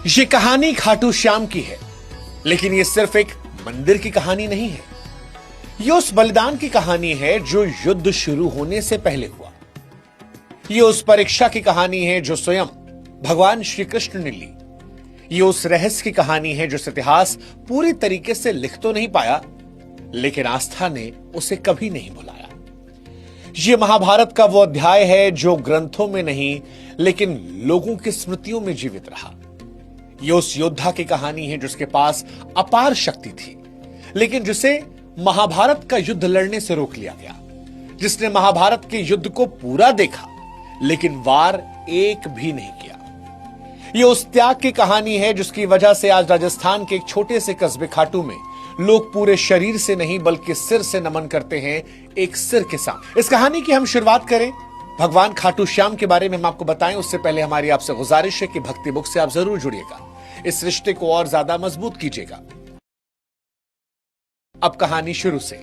ये कहानी खाटू श्याम की है, लेकिन ये सिर्फ एक मंदिर की कहानी नहीं है। ये उस बलिदान की कहानी है जो युद्ध शुरू होने से पहले हुआ। ये उस परीक्षा की कहानी है जो स्वयं भगवान श्री कृष्ण ने ली। ये उस रहस्य की कहानी है जो इतिहास पूरी तरीके से लिख तो नहीं पाया, लेकिन आस्था ने उसे कभी नहीं भुलाया। ये महाभारत का वो अध्याय है जो ग्रंथों में नहीं, लेकिन लोगों की स्मृतियों में जीवित रहा। ये उस योद्धा की कहानी है जिसके पास अपार शक्ति थी, लेकिन जिसे महाभारत का युद्ध लड़ने से रोक लिया गया। जिसने महाभारत के युद्ध को पूरा देखा, लेकिन वार एक भी नहीं किया। ये उस त्याग की कहानी है जिसकी वजह से आज राजस्थान के एक छोटे से कस्बे खाटू में लोग पूरे शरीर से नहीं बल्कि सिर से नमन करते हैं एक सिर के साथ। इस कहानी की हम शुरुआत करें भगवान खाटू श्याम के बारे में हम आपको बताएं, उससे पहले हमारी आपसे गुजारिश है कि भक्ति बुक से आप जरूर जुड़िएगा, इस रिश्ते को और ज्यादा मजबूत कीजिएगा। अब कहानी शुरू से।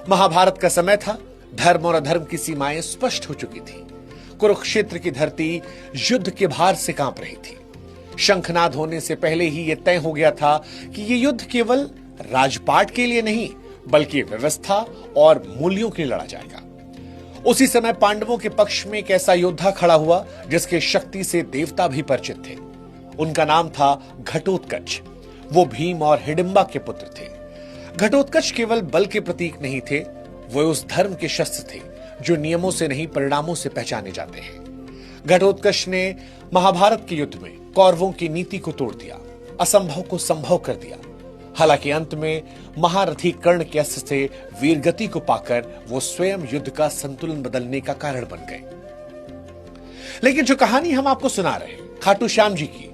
महाभारत का समय था, धर्म और अधर्म की सीमाएं स्पष्ट हो चुकी थी। कुरुक्षेत्र की धरती युद्ध के भार से कांप रही थी। शंखनाद होने से पहले ही यह तय हो गया था कि यह युद्ध केवल राजपाट के लिए नहीं, बल्कि व्यवस्था और मूल्यों के लिए लड़ा जाएगा। उसी समय पांडवों के पक्ष में एक ऐसा योद्धा खड़ा हुआ जिसके शक्ति से देवता भी परिचित थे। उनका नाम था घटोत्कच। वो भीम और हिडिंबा के पुत्र थे। घटोत्कच केवल बल के प्रतीक नहीं थे, वो उस धर्म के शस्त्र थे जो नियमों से नहीं परिणामों से पहचाने जाते हैं। घटोत्कच ने महाभारत के युद्ध में कौरवों की नीति को तोड़ दिया, असंभव को संभव कर दिया। हालांकि अंत में महारथी कर्ण के अस्त्र से वीरगति को पाकर वो स्वयं युद्ध का संतुलन बदलने का कारण बन गए। लेकिन जो कहानी हम आपको सुना रहे हैं खाटू श्याम जी की,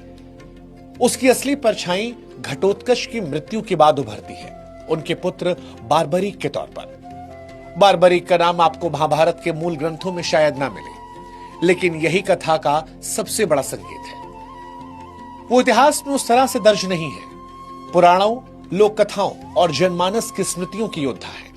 उसकी असली परछाई घटोत्कच की मृत्यु के बाद उभरती है, उनके पुत्र बार्बरीक के तौर पर। बार्बरीक का नाम आपको महाभारत के मूल ग्रंथों में शायद ना मिले, लेकिन यही कथा का सबसे बड़ा संकेत है। वो इतिहास में उस तरह से दर्ज नहीं है। पुराणों, लोक कथाओं और जनमानस की स्मृतियों की योद्धा है।